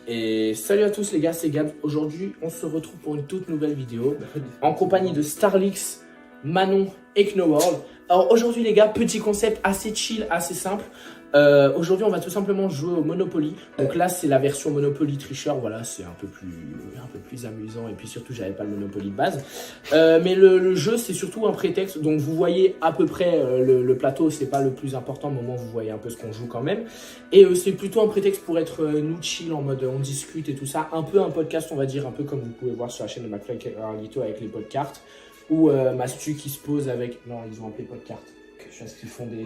Et salut à tous les gars, c'est Gab. Aujourd'hui, on se retrouve pour une toute nouvelle vidéo en compagnie de Starlix, Manon et Knowworld. Alors aujourd'hui les gars, petit concept assez chill, assez simple. Aujourd'hui on va tout simplement jouer au Monopoly. Donc là c'est la version Monopoly tricheur, voilà, c'est un peu plus amusant et puis surtout j'avais pas le Monopoly de base. Mais le jeu c'est surtout un prétexte, donc vous voyez à peu près le plateau, c'est pas le plus important, au moment où vous voyez un peu ce qu'on joue quand même. Et c'est plutôt un prétexte pour être nous chill en mode on discute et tout ça, un peu un podcast on va dire, un peu comme vous pouvez voir sur la chaîne de McFly et Carlito avec les podcasts. Ou Mastu qui se pose avec... Non, ils ont appelé podcartes. Parce qu'ils font des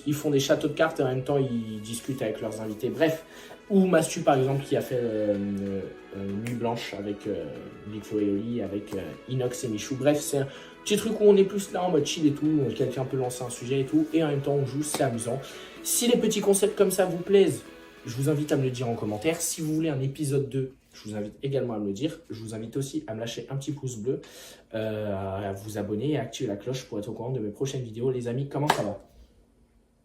ils font des châteaux de cartes et en même temps ils discutent avec leurs invités. Bref, ou Mastu par exemple qui a fait Nuit Blanche avec Nico et Oli, avec Inox et Michou. Bref, c'est un petit truc où on est plus là en mode chill et tout. Quelqu'un peut lancer un sujet et tout. Et en même temps on joue, c'est amusant. Si les petits concepts comme ça vous plaisent, je vous invite à me le dire en commentaire. Si vous voulez un épisode 2, je vous invite également à me le dire. Je vous invite aussi à me lâcher un petit pouce bleu, à vous abonner et à activer la cloche pour être au courant de mes prochaines vidéos. Les amis, comment ça va?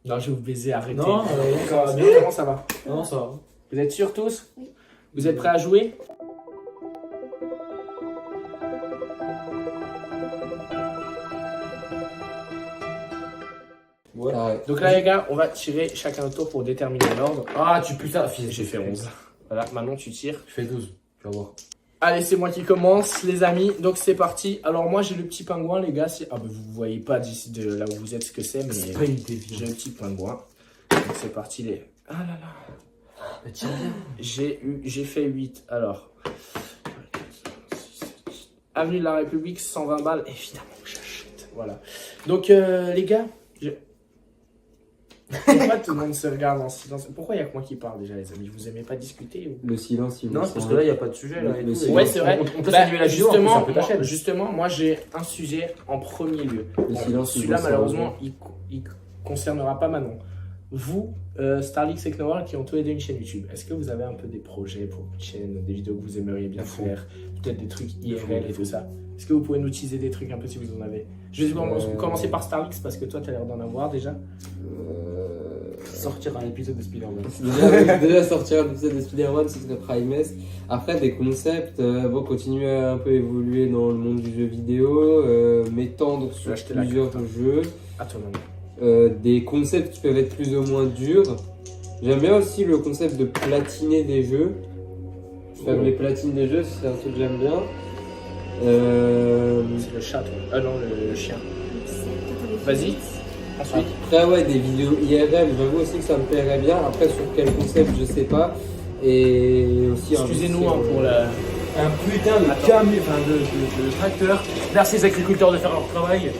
Non, je vais vous baiser, arrêtez. Non, ça va bien. Comment ça va? Non, ça va. Vous êtes sûrs tous? Oui. Vous êtes prêts à jouer? Ouais. Donc là les gars, on va tirer chacun notre tour pour déterminer l'ordre. Ah, tu putain, J'ai fait 11. Voilà, maintenant tu tires. Je fais 12, tu vas voir. Allez, c'est moi qui commence, les amis. Donc c'est parti. Alors moi j'ai le petit pingouin, les gars. Ah bah vous voyez pas d'ici de là où vous êtes ce que c'est, mais C'est pas une déviation. j'ai le petit pingouin. Donc c'est parti les. Ah là là. Bah, tiens bien. J'ai fait 8. Alors. Avenue de la République, 120 balles. Évidemment que j'achète. Voilà. Donc les gars, pourquoi tout le monde se regarde en silence? Pourquoi il n'y a que moi qui parle déjà, les amis? Vous aimez pas discuter ou... Le silence, il Non, c'est parce que là, il n'y a pas de sujet. Là, et Le tout. silence. Ouais, c'est vrai. On peut Bah, saluer la vidéo, justement, un peu ta chaîne. justement, moi j'ai un sujet en premier lieu. Le silence, il Celui-là, vaut malheureusement, il concernera pas Manon. Vous, Starlix et Knowworld, qui ont tous les deux une chaîne YouTube, est-ce que vous avez un peu des projets pour votre chaîne, des vidéos que vous aimeriez bien faire, peut-être des trucs IRL et tout ça? Est-ce que vous pouvez nous teaser des trucs un peu si vous en avez? Je vais commencer par Starlix parce que toi, tu as l'air d'en avoir déjà. Sortir un épisode de Spider-Man. Déjà sortir un épisode de Spider-Man, ce serait Primes. Après, des concepts, bon, continuer à un peu évoluer dans le monde du jeu vidéo, m'étendre sur Acheter la plusieurs carte. jeux, À ton nom. des concepts qui peuvent être plus ou moins durs. J'aime bien aussi le concept de platiner des jeux. Faire les platines des jeux, c'est un truc que j'aime bien. C'est le chat, toi. Ah non, le chien. Vas-y. Ensuite. Après, ouais, des vidéos IRL, j'avoue aussi que ça me plairait bien. Après, sur quel concept, je sais pas. Et aussi. Excusez-nous hein, pour la. Un putain de camion, enfin de tracteur. Merci aux agriculteurs de faire leur travail.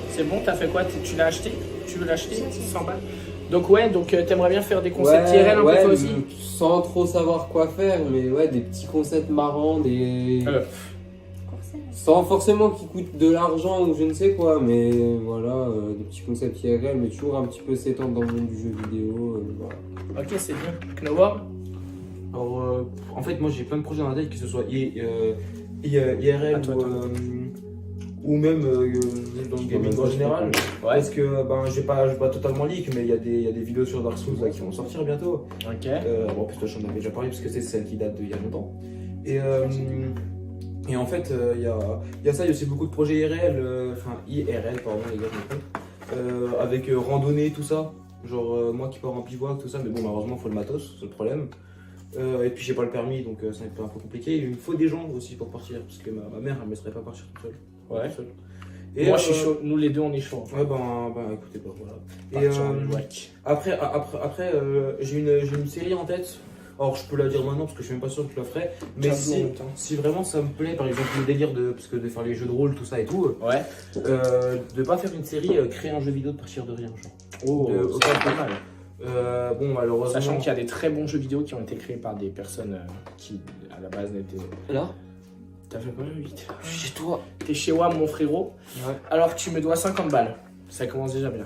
C'est bon, t'as fait quoi? Tu l'as acheté? Tu veux l'acheter? 100 balles. Donc ouais, donc t'aimerais bien faire des concepts IRL un peu toi aussi? Sans trop savoir quoi faire, mais ouais, des petits concepts marrants, des. Sans forcément qu'ils coûtent de l'argent ou je ne sais quoi, mais voilà, des petits concepts IRL, mais toujours un petit peu s'étendre dans le monde du jeu vidéo. Voilà. Ok, c'est bien. Knowworld? Alors, en fait, moi j'ai plein de projets dans la tête, que ce soit IRL ou même dans le gaming en général. Ouais. Parce que ben, j'ai pas totalement leak, mais il y a des vidéos sur Dark Souls là, qui vont sortir bientôt. Ok. Bon, en plus, toi, j'en avais déjà parlé parce que c'est celle qui date d'il y a longtemps. Et en fait, il y a ça, il y a aussi beaucoup de projets IRL, pardon, les gars, avec randonnée, tout ça. Genre, moi qui pars en bivouac, tout ça, mais bon, malheureusement, il faut le matos, c'est le problème. Et puis, j'ai pas le permis, donc c'est un peu compliqué. Il me faut des gens aussi pour partir, parce que ma mère, elle me laisserait pas partir toute seule. Ouais. Toute seule. Et Moi je suis chaud, nous les deux on est chaud. Ouais, ben écoutez, bah voilà. Partir en bivouac. Après, j'ai une série en tête. Alors, je peux la dire maintenant parce que je suis même pas sûr que je la ferai. Mais si vraiment ça me plaît, par exemple, le délire de faire les jeux de rôle, tout ça et tout, Ouais. de pas faire une série, créer un jeu vidéo de partir de rien, genre. Oh, c'est pas mal. Bon, malheureusement. Sachant qu'il y a des très bons jeux vidéo qui ont été créés par des personnes qui à la base n'étaient. Là, T'as fait combien 8? je suis chez toi. T'es chez WAM mon frérot. Ouais. Alors tu me dois 50 balles. Ça commence déjà bien.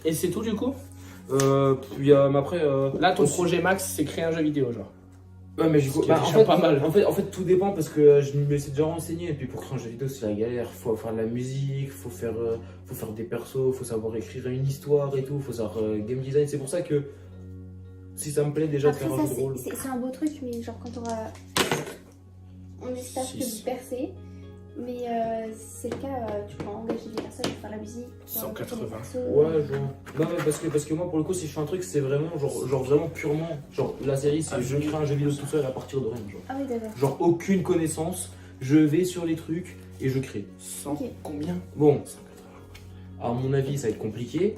Et c'est tout du coup? Mais après. Là ton aussi- projet max c'est créer un jeu vidéo genre. Ouais, mais Ce qui est déjà pas mal. En fait, tout dépend parce que je me suis déjà renseigné. Et puis pour créer un jeu vidéo, c'est la galère. Faut faire de la musique, faut faire des persos, faut savoir écrire une histoire et tout, faut savoir game design. C'est pour ça que si ça me plaît déjà de Après faire ça, un jeu de rôle. c'est un beau truc, mais genre quand t'auras... On espère que Six. vous percez. Mais c'est le cas, tu peux engager des personnes pour faire la musique. pour 180. les persos. Ouais, genre. Non, mais parce que moi, pour le coup, si je fais un truc, c'est vraiment, genre vraiment purement. Genre, la série, c'est je crée un jeu vidéo tout seul à partir de rien. Genre, Ah oui, d'accord. genre aucune connaissance, je vais sur les trucs et je crée. 100 Ok. combien? Bon, à mon avis, ça va être compliqué.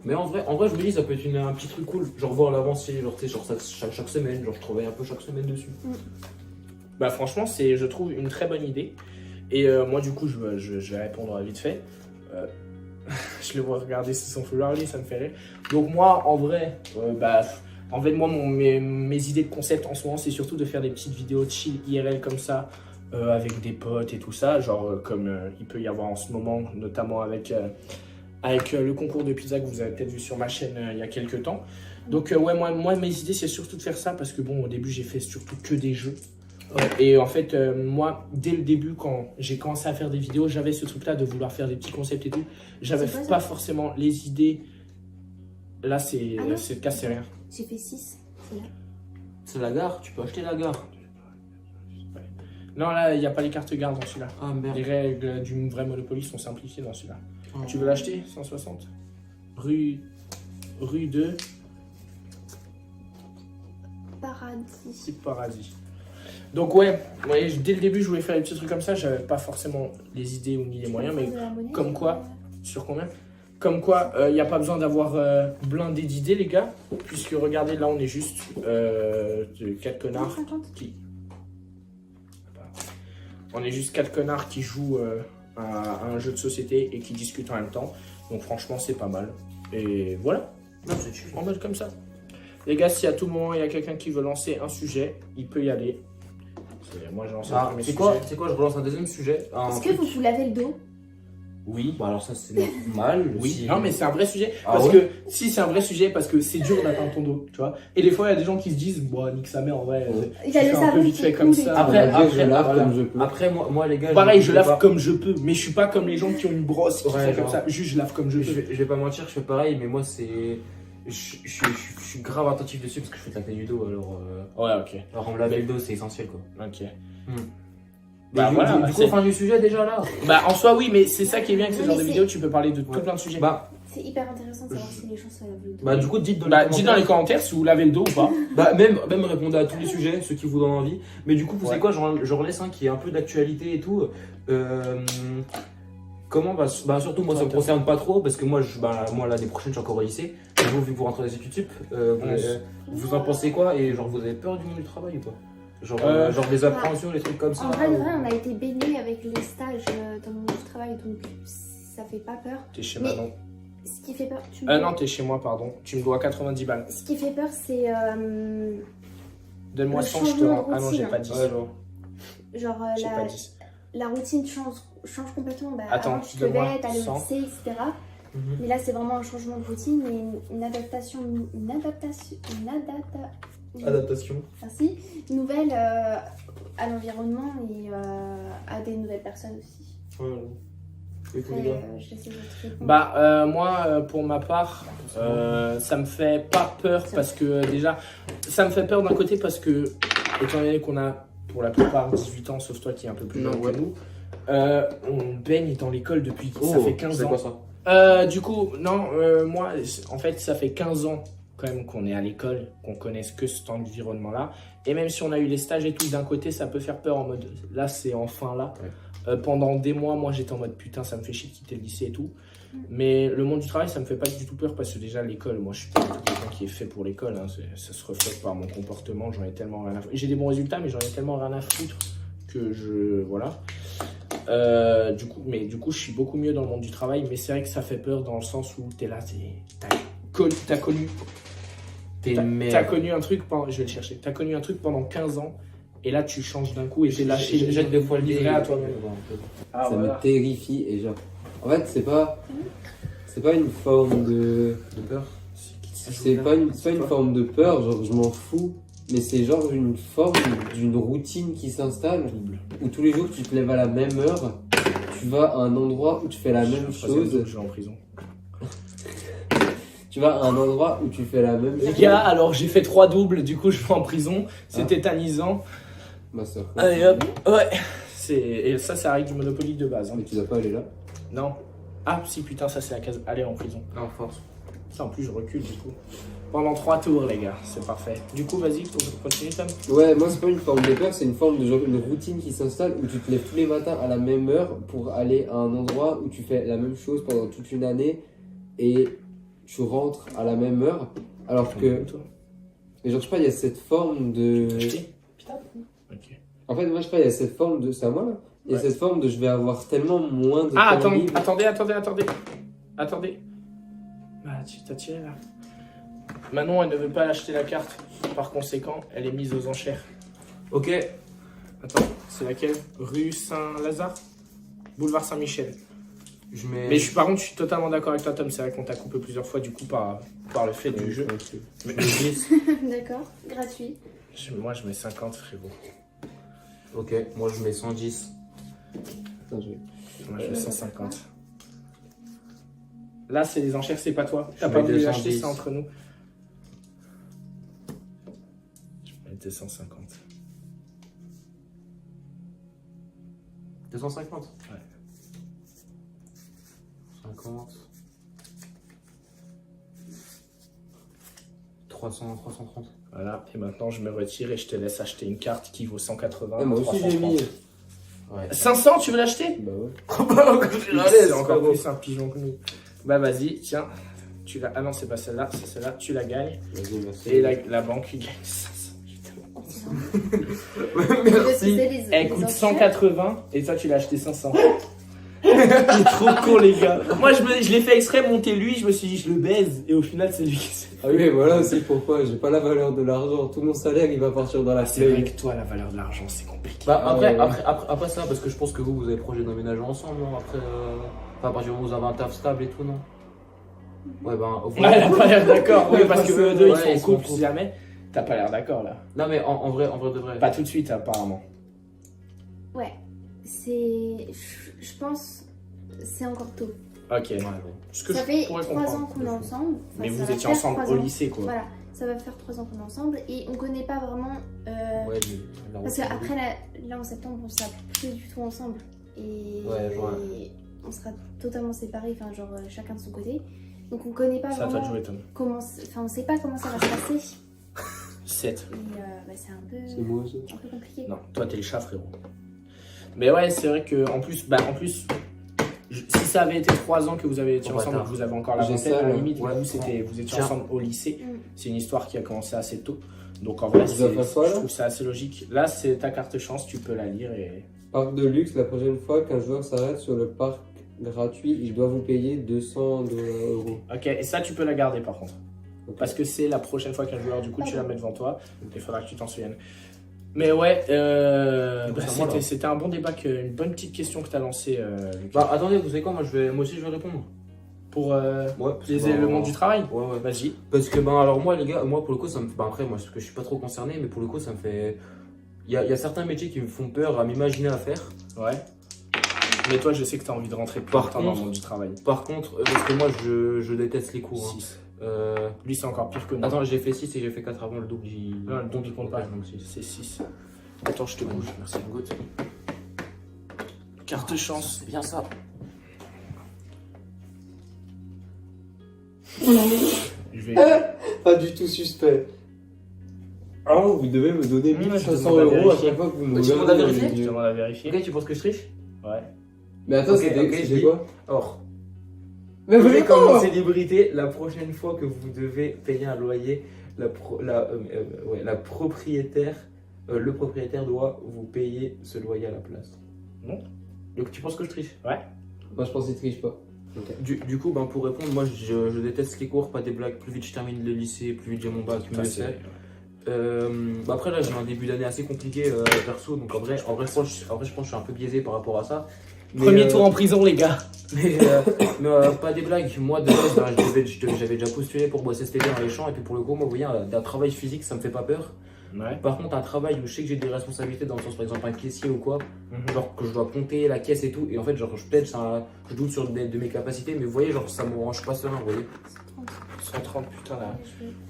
Mais en vrai, je me dis, ça peut être un petit truc cool. Genre, voir l'avancée, genre, tu sais, genre, chaque semaine, genre, je travaille un peu chaque semaine dessus. Bah franchement, c'est, je trouve, une très bonne idée. Et moi, du coup, je vais répondre vite fait. Je le vois regarder sur son foulard, lui, ça me fait rire. Donc moi, en vrai, moi, mes idées de concept en ce moment, c'est surtout de faire des petites vidéos chill IRL comme ça, avec des potes et tout ça, genre comme il peut y avoir en ce moment, notamment avec le concours de pizza que vous avez peut-être vu sur ma chaîne il y a quelques temps. Donc ouais, moi, mes idées, c'est surtout de faire ça parce que bon, au début, j'ai fait surtout que des jeux. Et en fait, moi, dès le début, quand j'ai commencé à faire des vidéos, j'avais ce truc-là de vouloir faire des petits concepts et tout. J'avais C'est quoi, ça pas forcément les idées. Là, c'est Ah non le cas, c'est rien. J'ai fait 6, c'est là. C'est la gare, tu peux acheter la gare. Non, là, il n'y a pas les cartes gardes dans celui-là. Ah merde. Les règles du vrai Monopoly sont simplifiées dans celui-là. Oh. Tu veux l'acheter 160 rue de Paradis. Paradis. Donc ouais, dès le début, je voulais faire des petits trucs comme ça. J'avais pas forcément les idées ou ni les moyens, mais De la monnaie, comme quoi, sur combien? Comme quoi, il n'y a pas besoin d'avoir blindé d'idées, les gars. Puisque regardez, là, on est juste 4 connards 50. qui... On est juste 4 connards qui jouent à un jeu de société et qui discutent en même temps. Donc franchement, c'est pas mal. Et voilà, Non, c'est chill. en mode comme ça. Les gars, si à tout moment, il y a quelqu'un qui veut lancer un sujet, il peut y aller. Moi, j'ai lancé le Ah, premier c'est sujet. quoi, je relance un deuxième sujet. Est-ce que vous vous lavez le dos? Oui. Bah alors ça, c'est normal. Oui, si- non mais c'est un vrai sujet, Ah parce ouais que si c'est un vrai sujet, parce que c'est dur d'atteindre ton dos, tu vois. Et des fois il y a des gens qui se disent, bon nique sa mère en vrai, Il je a le fais un peu cerveau vite qui fait comme coule et ça. tout. Après, On va dire, je lave voilà. comme je peux. Après, moi les gars. Pareil, je vais lave pas- comme je peux, mais je suis pas comme les gens qui ont une brosse qui Ouais, font comme genre. ça, juste je lave comme je peux. Je vais pas mentir, je fais pareil, mais moi c'est. Je suis grave attentif dessus parce que je fais de l'acné du dos, alors. Ouais, ok, Alors, me laver le dos, c'est essentiel quoi. ok. Mais Bah, du, voilà, du coup, c'est- fin du sujet déjà là. Bah en soi oui, mais c'est ça qui est bien avec ce Oui, genre de mais vidéo, tu peux parler de tout Ouais. plein de sujets. C'est hyper intéressant de savoir si les gens se lavent le dos. Bah, du coup, dites dans les Bah commentaires. dites dans les commentaires si vous lavez le dos ou pas. Bah, même répondez à tous les sujets, ceux qui vous donnent envie. Mais du coup, vous Ouais. savez quoi, j'en laisse un qui est un peu d'actualité et tout. Comment bah surtout moi ça me concerne pas trop parce que moi moi l'année prochaine je suis encore au lycée. Et vous vu que vous rentrez dans les études sup, vous en pensez quoi et genre vous avez peur du monde du travail ou pas? Genre des appréhensions, des trucs comme ça. En vrai, de ou- vrai, on a été baignés avec les stages dans le monde du travail, donc ça fait pas peur. T'es chez Mais- Manon. Ce qui fait peur, tu me Non, t'es chez moi, pardon. Tu me dois 90 balles. Ce qui fait peur, c'est Donne-moi Le 100, je te changement rends. de Ah non, j'ai routine. pas 10. Ouais, genre. genre J'ai pas la, 10. la routine change complètement. Bah, Attends, avant, tu te donne-moi levais, t'allais 100. au lycée, etc. Mhm. Mais là, c'est vraiment un changement de routine et une adaptation Adaptation. merci, nouvelle à l'environnement et à des nouvelles personnes aussi. Ouais. Et tous les Après, gars. je laisse les autres répondre. Bah moi pour ma part ça me fait pas peur parce que déjà ça me fait peur d'un côté parce que étant donné qu'on a pour la plupart 18 ans sauf toi qui est un peu plus Non, jeune ouais. que nous on baigne dans l'école depuis ça fait 15 c'est ans. quoi ça? Du coup non moi en fait ça fait 15 ans quand même qu'on est à l'école, qu'on connaisse que cet environnement là et même si on a eu les stages et tout d'un côté ça peut faire peur en mode là c'est enfin là. Ouais. Pendant des mois, moi j'étais en mode putain, ça me fait chier de quitter le lycée et tout. Mais le monde du travail, ça me fait pas du tout peur parce que déjà l'école, moi je suis pas du tout quelqu'un qui est fait pour l'école. Hein. Ça se reflète par mon comportement, j'en ai tellement rien à foutre. J'ai des bons résultats, mais j'en ai tellement rien à foutre que je. Voilà. Du coup, je suis beaucoup mieux dans le monde du travail, mais c'est vrai que ça fait peur dans le sens où t'es là, t'as connu. T'es T'as une merde. connu un truc pendant. Je vais le chercher. T'as connu un truc pendant 15 ans. Et là, tu changes d'un coup et t'es lâché. Jette deux fois le livré livre à toi-même. Ah, Ça voilà. me terrifie et genre. En fait, c'est pas une forme de. De peur. C'est pas une forme de peur, genre je m'en fous. Mais c'est genre une forme d'une routine qui s'installe où tous les jours tu te lèves à la même heure, tu vas à un endroit où tu fais la même chose. Je vais en prison. Tu tu vas à un endroit où tu fais la même Les chose. gars, alors j'ai fait 3 doubles, du coup je vais en prison. C'est tétanisant. Ma soeur. Allez hop, ouais. Et ça, c'est la règle du Monopoly de base. Hein. Mais tu dois pas aller là. Non. Ah si, putain, ça c'est la case. Allez en prison. En force. Ça en plus, je recule du coup. Pendant 3 tours, les gars, c'est parfait. Du coup, vas-y, continue, Tom. Ouais, moi c'est pas une forme de peur, c'est une forme de genre une routine qui s'installe où tu te lèves tous les matins à la même heure pour aller à un endroit où tu fais la même chose pendant toute une année et tu rentres à la même heure. Alors que, et genre je sais pas, il y a cette forme de. Putain. Ok. En fait, moi je sais pas, il y a cette forme de. C'est à moi là. Il y a cette forme de je vais avoir tellement moins de. Ah, temps libre. attendez. Bah, tu t'as tiré là. Manon, elle ne veut pas acheter la carte. Par conséquent, elle est mise aux enchères. Ok. Attends, c'est laquelle? Rue Saint-Lazare? Boulevard Saint-Michel. Je mets. Mais par contre, je suis totalement d'accord avec toi, Tom. C'est vrai qu'on t'a coupé plusieurs fois, du coup, par le fait du jeu. Je mets 10. D'accord, gratuit. Moi, je mets 50, frérot. Ok, moi je mets 110. Attends, je vais- Moi, je mets 150. Là, c'est les enchères, c'est pas toi. T'as Je pas mets voulu 210. acheter ça entre nous. Je mets 250. 250. Ouais. 50. 330. Voilà, et maintenant, je me retire et je te laisse acheter une carte qui vaut 180. Ah, moi aussi j'ai 330. mis. Ouais. 500, tu veux l'acheter? Bah ouais. C'est encore plus un pigeon que nous. Bah vas-y, tiens. Ah non, c'est pas celle-là, c'est celle-là. Tu la gagnes. Vas-y, merci. Et la banque, il gagne 500. Je suis tellement content. Merci. Elle coûte 180 et toi, tu l'as acheté 500. Il est trop con, les gars. Moi, je l'ai fait exprès monter lui. Je me suis dit, je le baise. Et au final, c'est lui qui s'est. Ah oui, mais voilà aussi pourquoi j'ai pas la valeur de l'argent. Tout mon salaire il va partir dans la C'est vrai paye. que toi, la valeur de l'argent, c'est compliqué. Bah après, Ouais. après ça, parce que je pense que vous avez projet d'emménager ensemble, non? Après, enfin, à partir du moment où vous avez un taf stable et tout, non? Ouais, ben. Ouais, elle a pas l'air d'accord. Oui, Ouais, parce que parce eux deux, ils ouais, sont en ils sont couple en couple. si jamais. T'as pas l'air d'accord là. Non, mais en vrai de vrai. Pas tout de suite, apparemment. Ouais, c'est. Je pense. C'est encore tôt. Ok. Ce que Ça je fait pourrais 3 comprendre. ans qu'on est ensemble. Enfin, Mais ça vous va étiez faire ensemble 3 au ans. lycée, quoi. Voilà, ça va faire 3 ans qu'on est ensemble et on connaît pas vraiment. Ouais, Parce qu'après, là en septembre, on sera plus du tout ensemble. Et, Ouais, je vois. et on sera totalement séparés, enfin, genre chacun de son côté. Donc on connaît pas C'est à toi de vraiment jouer, Tom. comment. Enfin, on sait pas comment ça va se passer. 7. Et bah, c'est C'est moi ça. un peu compliqué. Non, toi, t'es le chat, frérot. Mais ouais, c'est vrai que en plus, si ça avait été 3 ans que vous avez été Oh, ensemble, bâtard. vous avez encore la J'ai vingtaine, ça, à la ouais. limite, Ouais. vous étiez Tiens. ensemble au lycée. Mm. C'est une histoire qui a commencé assez tôt. Donc en vrai, Tu dois faire quoi, je là trouve ça assez logique. Là, c'est ta carte chance, tu peux la lire et. Parc de luxe, la prochaine fois qu'un joueur s'arrête sur le parc gratuit, il doit vous payer 200 €. Ok, et ça, tu peux la garder par contre. Ok. Parce que c'est la prochaine fois qu'un joueur, du coup, tu la mets devant toi. Il faudra que tu t'en souviennes. Mais ouais, c'est moi, là. c'était un bon débat, une bonne petite question que tu as lancée. Bah attendez, vous savez quoi, moi aussi je vais répondre. Pour Ouais, parce que, les bah, le monde du travail. Ouais, ouais. Vas-y. Parce que, ben, alors moi, les gars, moi pour le coup, ça me fait. Ben, après, moi, parce que je suis pas trop concerné, mais pour le coup, ça me fait. Il y a certains métiers qui me font peur à m'imaginer à faire. Ouais. Mais toi, je sais que tu as envie de rentrer plus Par longtemps dans contre- le monde du travail. Par contre, parce que moi, je déteste les cours. Hein. 6. Euh, Lui, c'est encore pire que nous. Attends, j'ai fait 6 et j'ai fait 4 avant le double. Non, le double, il compte pas. Donc 6. C'est 6. Attends, je te bouge. Merci, Goûte. Carte chance. C'est bien ça. Je vais. Pas du tout suspect. Ah, vous devez me donner Ouais, je 1500 demande à € à vérifier. chaque fois que vous me Tu demandes à regardez dans vérifier les Je yeux. demande à vérifier. Ok, tu penses que je triche? Ouais. Mais attends, Ok, c'était ok, c'était je quoi? Or, Mais vous vous voulez voulez comme comment? célébrité, la prochaine fois que vous devez payer un loyer, le propriétaire doit vous payer ce loyer à la place. Non. Donc tu penses que je triche? Ouais. Moi je pense qu'il triche pas. Du coup, ben, pour répondre, moi je déteste les cours, pas des blagues. Plus vite je termine le lycée, plus vite j'ai mon bac, mieux Bah, c'est. Bah après là j'ai un début d'année assez compliqué perso, donc en vrai je pense que je suis un peu biaisé par rapport à ça. Mais, Premier tour en prison, les gars. Mais pas des blagues, moi de base ben, j'avais déjà postulé pour bosser cet été dans les champs et puis pour le coup moi vous voyez un travail physique ça me fait pas peur. Ouais. Par contre un travail où je sais que j'ai des responsabilités dans le sens par exemple un caissier ou quoi, Mhm. genre que je dois compter la caisse et tout et en fait genre je doute sur de mes capacités mais vous voyez genre ça me rend je suis pas serein vous voyez. 130, putain là.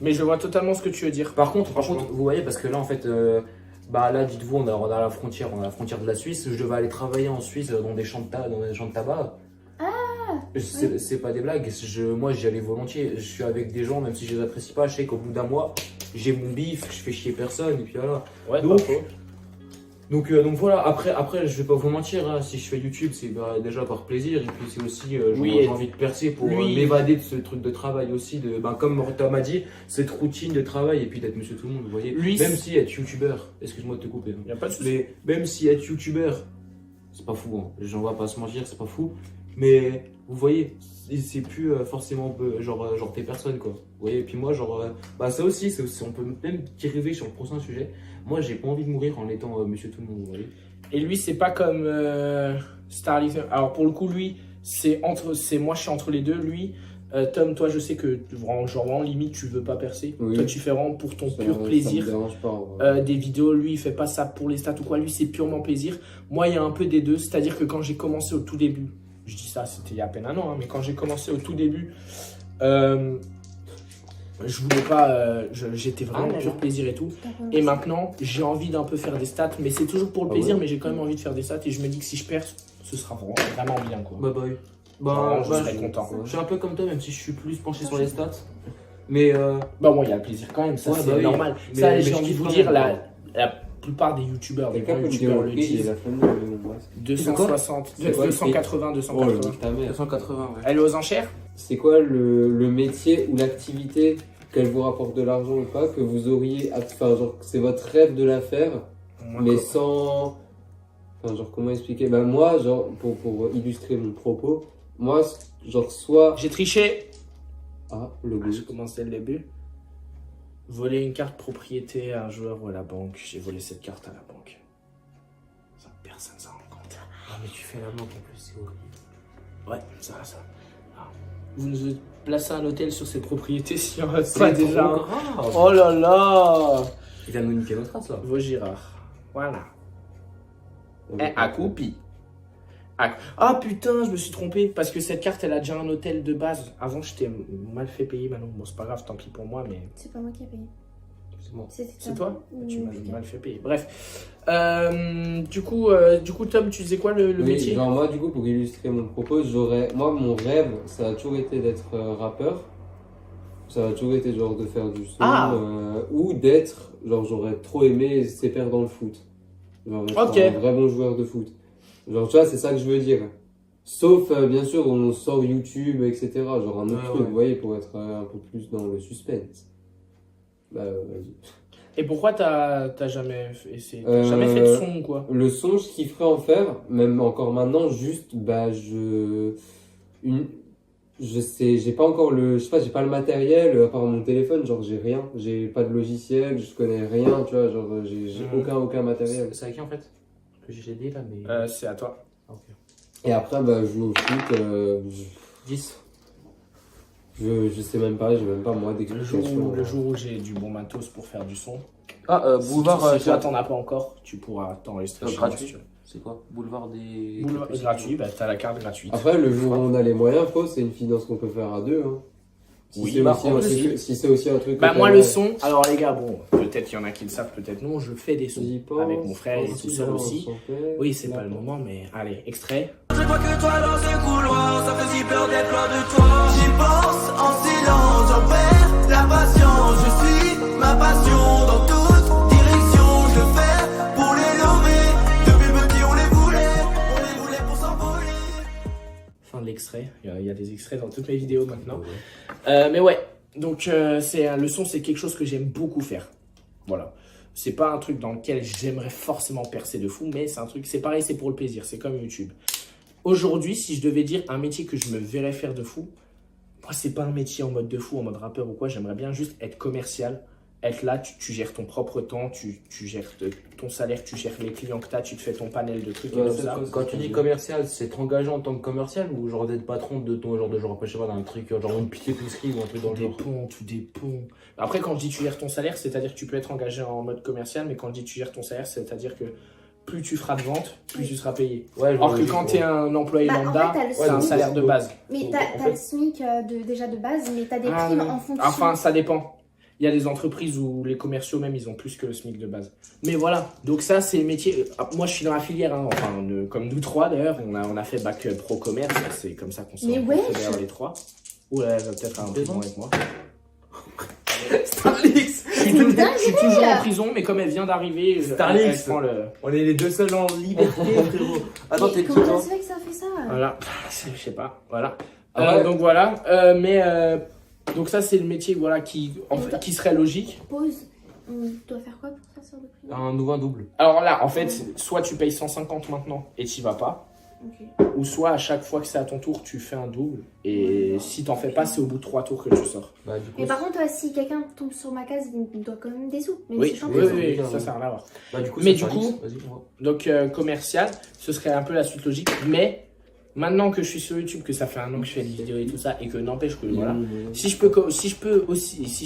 Mais je vois totalement ce que tu veux dire. Par contre, vous voyez, parce que là, en fait, bah là, dites-vous, on a la frontière, de la Suisse. Je devais aller travailler en Suisse dans des champs de tabac. C'est pas des blagues. Moi, j'y allais volontiers. Je suis avec des gens, même si je les apprécie pas. Je sais qu'au bout d'un mois, j'ai mon bif, je fais chier personne. Et puis voilà. Ouais, Donc voilà, après je vais pas vous mentir, hein, si je fais YouTube, c'est déjà par plaisir, et puis c'est aussi, j'ai envie de percer pour m'évader de ce truc de travail aussi, comme Tom a dit, cette routine de travail, et puis d'être monsieur tout le monde, vous voyez. Même si être youtubeur, excuse-moi de te couper, y a pas de souci. mais même si être youtubeur, c'est pas fou, hein. J'en vais pas se mentir, c'est pas fou, mais vous voyez, c'est plus forcément genre tes personnes, quoi. Vous voyez, et puis moi, ça aussi, on peut même dériver sur le prochain sujet. Moi, j'ai pas envie de mourir en étant monsieur tout le monde, vous voyez. Et lui, c'est pas comme Starlix. Alors, pour le coup, lui, moi, je suis entre les deux. Lui, Tom, toi, je sais que vraiment, limite, tu veux pas percer. Oui. Toi, tu fais vraiment pour ton pur plaisir. Ça me dérange pas, des vidéos, lui, il fait pas ça pour les stats ou quoi. Lui, c'est purement plaisir. Moi, il y a un peu des deux. C'est-à-dire que quand j'ai commencé au tout début, je dis ça, c'était il y a à peine un an, hein, mais quand j'ai commencé au tout début, je voulais pas, j'étais vraiment pur plaisir et tout. Et maintenant, j'ai envie d'un peu faire des stats, mais c'est toujours pour le plaisir, mais j'ai quand même envie de faire des stats et je me dis que si je perds, ce sera vraiment bien, quoi. Je serais content. Je suis un peu comme toi, même si je suis plus penché sur les stats. Mais bon, il y a le plaisir quand même, ça c'est normal. Ça, j'ai envie de vous dire, la plupart des youtubeurs, des grands youtubeurs le disent. 260, 280, 280, ouais. Elle est aux enchères. C'est quoi le métier ou l'activité qu'elle vous rapporte de l'argent ou pas, que vous auriez, enfin genre c'est votre rêve de la faire, mais sans, enfin genre comment expliquer, moi genre pour illustrer mon propos, moi genre soit... J'ai triché. Le goût. Je commence dès le début. Voler une carte propriété à un joueur ou à la banque. J'ai volé cette carte à la banque. Ça, personne s'en rend compte. Mais tu fais la banque en plus, c'est horrible. Ouais, ça. Vous nous placez un hôtel sur cette propriété si on reste pas déjà. Grave. Oh là là. Il vient de nous niquer notre race là. Vaugirard. Voilà. Accoupi. Ah putain, je me suis trompé parce que cette carte elle a déjà un hôtel de base. Avant, je t'ai mal fait payer, Manon. Bon, c'est pas grave, tant pis pour moi, mais. C'est pas moi qui ai payé. C'est moi. C'est toi? Tu m'as mal fait payer. Bref. Du coup, Tom, tu disais quoi le métier? Genre, moi, du coup, pour illustrer mon propos, moi, mon rêve, ça a toujours été d'être rappeur. Ça a toujours été genre de faire du son. Ou d'être, genre, j'aurais trop aimé c'est faire dans le foot. Genre, être un vrai bon joueur de foot. Genre, tu vois, c'est ça que je veux dire. Sauf, bien sûr, on sort YouTube, etc. Genre, un autre truc, vous voyez, pour être un peu plus dans le suspense. Vas-y. Et pourquoi t'as jamais essayé? Jamais fait de son ou quoi? Le son, je kifferais en faire, même encore maintenant, juste, je sais, j'ai pas encore j'ai pas le matériel, à part mon téléphone, genre j'ai rien, j'ai pas de logiciel, je connais rien, tu vois, genre j'ai aucun matériel. C'est à qui en fait? Que j'ai aidé là, mais. C'est à toi. Okay. Et après, je joue au foot, 10. Je sais même pas, j'ai même pas moi d'explication. Le jour où j'ai du bon matos pour faire du son. Boulevard. Si toi t'en as pas encore, tu pourras t'enregistrer. Gratuit. C'est quoi? Boulevard des. Boulevard gratuit, t'as la carte gratuite. Après, le jour où on a les moyens, c'est une finance qu'on peut faire à deux. Hein. Si c'est aussi un truc. Moi, le son, alors les gars, bon, peut-être qu'il y en a qui le savent, peut-être non, je fais des sons avec mon frère et tout seul aussi. Oui, c'est pas le moment, mais allez, extrait. Je vois que toi dans ce couloir, ça fait si peur d'être loin de toi. J'y pense en silence, j'en perds la patience. Je suis ma passion dans toute direction. Je le fais pour les lever. Depuis petit, on les voulait pour s'envoler. Fin de l'extrait, il y a des extraits dans toutes mes vidéos maintenant. Mais ouais, donc le son, c'est quelque chose que j'aime beaucoup faire. Voilà. C'est pas un truc dans lequel j'aimerais forcément percer de fou, mais c'est un truc, c'est pareil, c'est pour le plaisir, c'est comme YouTube. Aujourd'hui, si je devais dire un métier que je me verrais faire de fou, moi, c'est pas un métier en mode de fou, en mode rappeur ou quoi, j'aimerais bien juste être commercial, être là, tu gères ton propre temps, tu gères ton salaire, tu gères les clients que tu as, tu te fais ton panel de trucs et tout ça. Quand tu dis commercial, c'est t'engager en tant que commercial ou genre d'être patron de ton genre je sais pas, d'un truc, genre une épicerie ou un truc dans le genre? Tout dépend. Après, quand je dis tu gères ton salaire, c'est-à-dire que tu peux être engagé en mode commercial, mais quand je dis tu gères ton salaire, c'est-à-dire que plus tu feras de ventes, plus tu seras payé. Ouais, Alors que quand tu es un employé Bah, en lambda, fait, t'as le c'est un SMIC. salaire de base. Mais En t'as fait- le SMIC déjà de base, mais t'as des Ah, primes non. en fonction. Enfin, ça dépend. Il y a des entreprises où les commerciaux même, ils ont plus que le SMIC de base. Mais voilà, donc ça, c'est le métier. Moi, je suis dans la filière, hein. Enfin, comme nous trois d'ailleurs, on a fait bac pro commerce, c'est comme ça qu'on s'est Mais rencontrés wesh. d'ailleurs les trois. Ou elle va peut-être un peu moins avec moi. Starlix. Je suis toujours en prison, mais comme elle vient d'arriver, Starlix. elle prend le. On est les deux seuls en liberté, frérot. Attends, Mais t'es comment petit, ça hein. se fait que ça fait ça Voilà, je sais pas, voilà. Ah ouais. Donc voilà, donc ça c'est le métier voilà qui serait logique. Pause. On doit faire quoi pour sortir de prison? Un nouveau double. Alors là, en fait, soit tu payes 150 maintenant et t'y vas pas, Ok. ou soit à chaque fois que c'est à ton tour, tu fais un double. Et si t'en fais pas, c'est au bout de 3 tours que tu sors. Bah, du coup, Mais par contre, si quelqu'un tombe sur ma case, il me doit quand même des sous. Même Oui, si je suis en oui, prison. oui, oui, ça n'a rien à voir. bah, du coup, Mais c'est du Starlix. coup- Vas-y, on va. Donc commercial, ce serait un peu la suite logique. Mais maintenant que je suis sur YouTube, que ça fait un an que je fais des vidéos et tout ça, et que n'empêche que voilà. Si je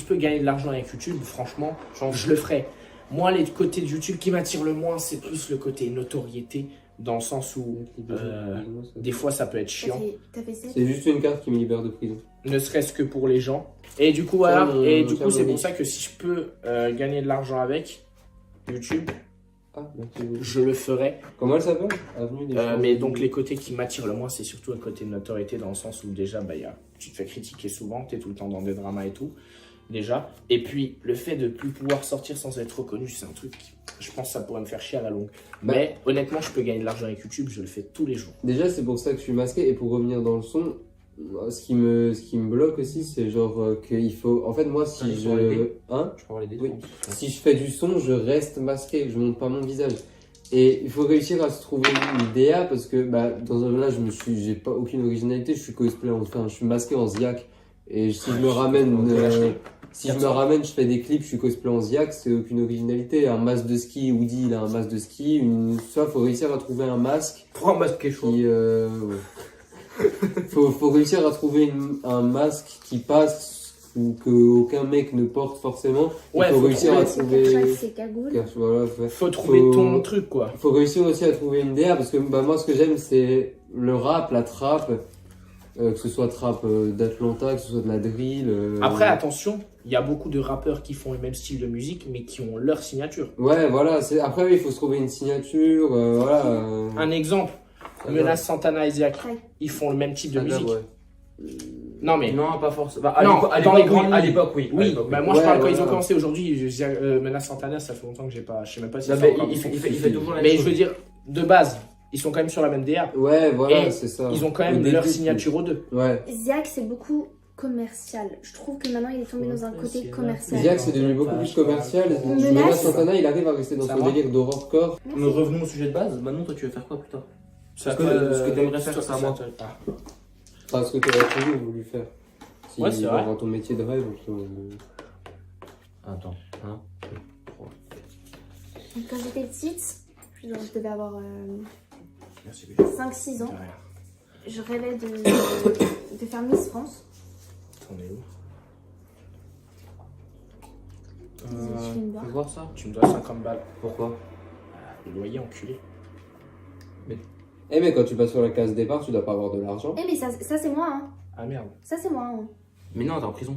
peux gagner de l'argent avec YouTube, franchement, je le ferai. Moi, les côtés de YouTube qui m'attirent le moins, c'est plus le côté notoriété, dans le sens où des fois ça peut être chiant, T'as fait ça? C'est juste une carte qui me libère de prison. ne serait-ce que pour les gens. Et du coup, voilà. Ça, Et du coup, c'est oui. pour ça que si je peux gagner de l'argent avec YouTube, Ah, merci beaucoup. je le ferai. Comment elle s'appelle? Avenue des Champs- Mais donc les côtés qui m'attirent le moins, c'est surtout le côté de notoriété, dans le sens où déjà, tu te fais critiquer souvent, tu es tout le temps dans des dramas et tout, déjà. Et puis, le fait de plus pouvoir sortir sans être reconnu, c'est un truc, je pense que ça pourrait me faire chier à la longue. Bah. Mais honnêtement, je peux gagner de l'argent avec YouTube, je le fais tous les jours. Déjà, c'est pour ça que je suis masqué. Et pour revenir dans le son, ce qui me bloque aussi, c'est genre qu'il faut. En fait, moi, si Allez, pour l'aider. Hein? Je peux avoir les Oui. défenses. Si je fais du son, je reste masqué, je montre pas mon visage. Et il faut réussir à se trouver une DA parce que dans un là, j'ai pas aucune originalité, je suis cosplay, enfin, je suis masqué en Ziak. Et si je me ramène, je fais des clips, je suis cosplay en Ziak, c'est aucune originalité. Un masque de ski, Woody, il a un masque de ski. Ça, faut réussir à trouver un masque Prends un masque qui est chaud. qui, faut réussir à trouver un masque qui passe ou que aucun mec ne porte forcément. Ouais, Il faut faut réussir à C'est trouver. Kershak, c'est cagoule. Voilà, Faut trouver ton truc, quoi. faut réussir aussi à trouver une DA parce que moi ce que j'aime c'est le rap, la trap, que ce soit trap d'Atlanta, que ce soit de la drill. Après, attention, il y a beaucoup de rappeurs qui font le même style de musique, mais qui ont leur signature. Ouais, voilà. Après, oui, il faut se trouver une signature. Voilà. Un exemple, Menace Santana et Ziak, Ouais. ils font le même type de musique. Ouais. Non, mais. Non, pas forcément. Non, dans les oui, grandes à lignes. l'époque, oui. À Oui, l'époque, bah oui. moi je Ouais, parle quand ils voilà. ont commencé aujourd'hui. Menace Santana, ça fait longtemps que j'ai pas. Je sais même pas si Non, c'est mais encore il bon. fait toujours la même Mais je chose. veux dire, de base, ils sont quand même sur la même DA. Ouais, voilà, Et c'est ça. Ils ont quand Au même début, leur signature aux deux. Ouais. Ziak, c'est beaucoup commercial. Je trouve que maintenant, il est tombé dans un côté commercial. Ziak, c'est devenu beaucoup plus commercial. Menace. Menace Santana, il arrive à rester dans Ça son va délire d'horrorcore. Mais revenons au sujet de base. Maintenant, toi, tu veux faire quoi plus tard? Ça que- ce que t'aimerais faire, c'est à moi. Enfin, ce que tu aurais toujours voulu faire. Si Ouais, c'est vrai. dans ton métier de rêve. Attends. Hein? Donc, quand j'étais petite, je devais avoir Merci. 5-6 ans, je rêvais de faire Miss France. T'en es où Je fais une Tu barre. veux voir ça? Tu me dois 50 balles. Pourquoi? Le loyer, enculé. Eh, mais quand tu vas sur la case départ, tu dois pas avoir de l'argent. Eh mais ça c'est moi, hein. Ah merde. Ça c'est moi, hein. Mais non, t'es en prison.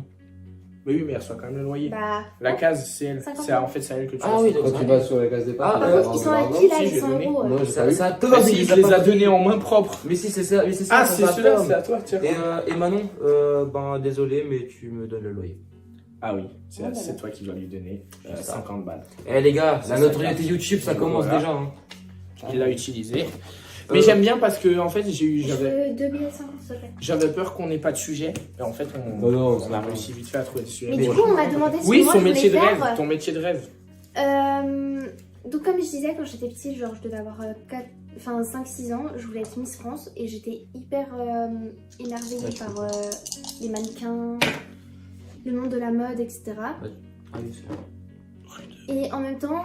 Mais oui, mais elle reçoit quand même le loyer. Bah... La case, c'est elle. 50 C'est en fait, c'est à elle que tu Ah dois oui, faire. Quand tu vas sur la case départ, Ah, tu dois Par pas contre, ils sont avoir à de qui l'argent. là? Si, Ils sont j'ai donné. euros. Non, j'ai pas eu. Ça, Ah si, je les ai donnés en main propre. Mais si, c'est ça. Mais c'est ça. Ah, c'est ça, celui-là, Tom. c'est à toi, tiens. Et Manon, ben désolé, mais tu me donnes le loyer. Ah oui, c'est Ah, c'est voilà. toi qui dois lui donner C'est ça. 50 balles. Eh les gars, Ça, la ça notoriété casse. YouTube, ça commence Voilà. déjà. Hein. Il l'a utilisé. Mais j'aime bien parce que en fait Je veux 2 billets de 50 s'il te plaît. j'avais peur qu'on n'ait pas de sujet. Et en fait, Oh non, on a réussi vite fait à trouver des sujets. Mais du coup, on m'a demandé ce oui, que moi son je voulais métier de faire. rêve. Ton métier de rêve. Donc comme je disais, quand j'étais petite, genre je devais avoir 5-6 ans, je voulais être Miss France et j'étais hyper émerveillée par les mannequins, le monde de la mode, etc. Ah oui, c'est Et en même temps,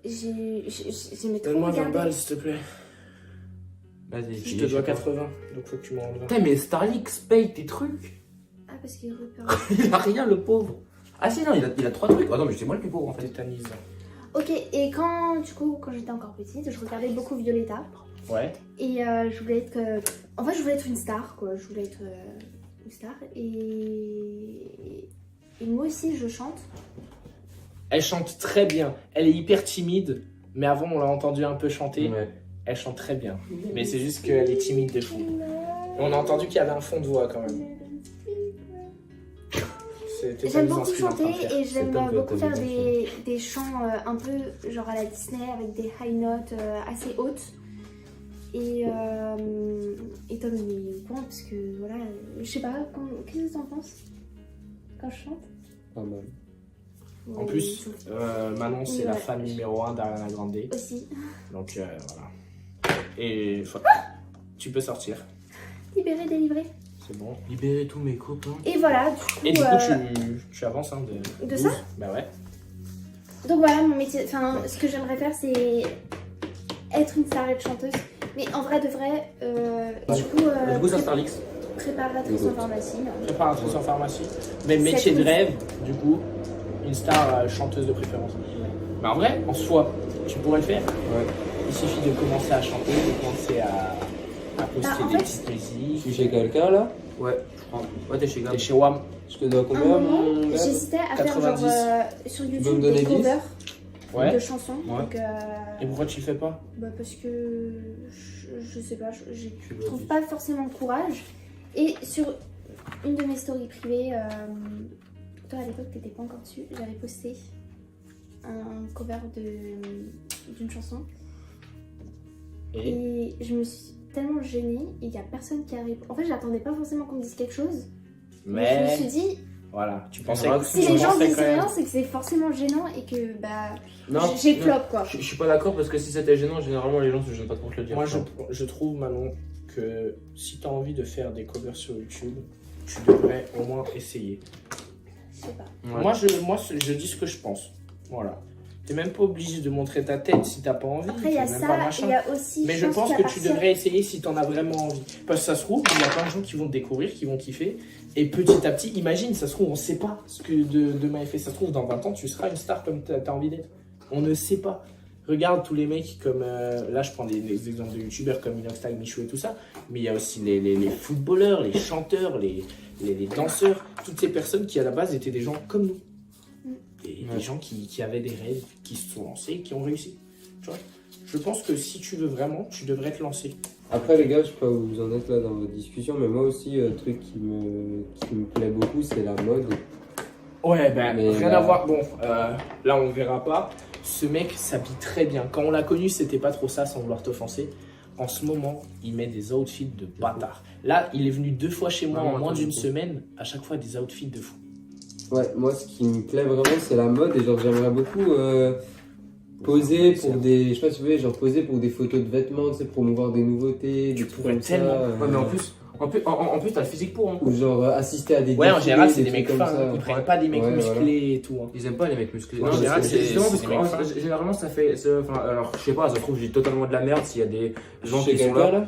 j'aimais trop Donne-moi 20 regarder. balles, s'il te plaît. Vas-y. Je te dois 80, donc faut que tu m'en rendes 20. Putain, mais Starlix paye tes trucs. Ah, parce qu'il repère. Il a rien, le pauvre. Ah si, non, il a 3 trucs. Ah non, mais c'est moi le plus pauvre en fait. Tétanise. Ok, et quand j'étais encore petite, je regardais beaucoup Violetta. Ouais. Et je voulais être. En fait, je voulais être une star, quoi. Je voulais être une star. Et moi aussi, je chante. Elle chante très bien. Elle est hyper timide, mais avant, on l'a entendu un peu chanter. Ouais. Elle chante très bien. Mais c'est juste qu'elle est timide de fou. Et on a entendu qu'il y avait un fond de voix quand même. J'aime beaucoup chanter et C'est j'aime top, beaucoup t'as faire bien des chants un peu genre à la Disney avec des high notes assez hautes. Et Tom il est au courant parce que voilà, je sais pas, qu'est-ce que t'en penses quand je chante? Pas mal. En plus, Manon, c'est la fan numéro 1 d'Ariana Grande. Aussi. Donc voilà. Et tu peux sortir. Libéré, délivré. C'est bon. Libérer tous mes copains. Et voilà, Et du du coup. coup, tu avances hein, de De 12. ça? Bah ouais. Donc voilà, mon métier, enfin, ce que j'aimerais faire, c'est être une star, être chanteuse. Mais en vrai de vrai, du coup, ça Starlix. préparatrice en pharmacie. Préparatrice en pharmacie. Mais métier de rêve, du coup, une star chanteuse de préférence. Mais en vrai, en soi, tu pourrais le faire. Ouais. Il suffit de commencer à chanter, de commencer à poster en des fait, petites Je musiques. suis chez quelqu'un là. Ouais, je crois. Ouais, t'es chez Gab. T'es chez WAM. Je te dois À un combien moment, mon gars? j'hésitais à faire 90. genre sur veux me YouTube donner des 10? covers Ouais. de chansons. Ouais. Donc, Et pourquoi tu le fais pas? bah parce que je sais pas, je dois trouve dire. pas forcément le courage. Et sur une de mes stories privées, toi à l'époque t'étais pas encore dessus, j'avais posté un cover d'une chanson. Et je me suis tellement gênée, il y a personne qui arrive. En fait, j'attendais pas forcément qu'on me dise quelque chose. Mais je me suis dit, voilà, tu pensais Alors, que si les gens disent rien, c'est que c'est forcément gênant et que bah j'ai flop quoi. Je suis pas d'accord parce que si c'était gênant, généralement les gens se gênent pas trop de le dire. Moi, je trouve, Manon, que si tu as envie de faire des covers sur YouTube, tu devrais au moins essayer. Je sais pas. Ouais. Moi, je dis ce que je pense. Voilà. T'es même pas obligé de montrer ta tête si t'as pas envie. Après il y a même pas ça, machin. il y a aussi. Mais je pense qu'à que tu partir- devrais essayer si t'en as vraiment envie. Parce que ça se trouve, il y a plein de gens qui vont te découvrir, qui vont kiffer. Et petit à petit, imagine, ça se trouve, on sait pas ce que demain est fait. Ça se trouve, dans 20 ans, tu seras une star comme t'as envie d'être. On ne sait pas. Regarde tous les mecs comme. Là, je prends des exemples de youtubeurs comme Inoxtag, Michou et tout ça. Mais il y a aussi les footballeurs, les chanteurs, les danseurs. Toutes ces personnes qui, à la base, étaient des gens comme nous. Et des gens qui avaient des rêves, qui se sont lancés et qui ont réussi. Tu vois, je pense que si tu veux vraiment, tu devrais te lancer. Après les gars, je sais pas où vous en êtes là dans votre discussion, mais moi aussi, truc qui me plaît beaucoup, c'est la mode. Ouais, ben Mais rien là- à voir. Bon, là on verra pas. Ce mec s'habille très bien. Quand on l'a connu, c'était pas trop ça, sans vouloir t'offenser. En ce moment, il met des outfits de bâtard. Là, il est venu 2 fois chez moi Non, en moins attends, d'une du coup. semaine. À chaque fois, des outfits de fou. Ouais, moi ce qui me plaît vraiment, c'est la mode et genre j'aimerais beaucoup poser pour des, je sais pas si vous voulez, genre poser pour des photos de vêtements, tu sais, promouvoir des nouveautés, des trucs pourrais comme ça. tellement. Ouais, mais en plus, t'as le physique pour. Hein. Ou genre assister à des Ouais, en défilés, général, c'est des trucs mecs comme fins. ça. Ils prennent pas des mecs Ouais, musclés et tout. hein. Ils aiment pas les mecs musclés. En général, c'est justement, des parce que mecs généralement, ça fait. Enfin, alors, je sais pas, ça se trouve, j'ai totalement de la merde s'il y a des gens Chez qui sont quelqu'un, là.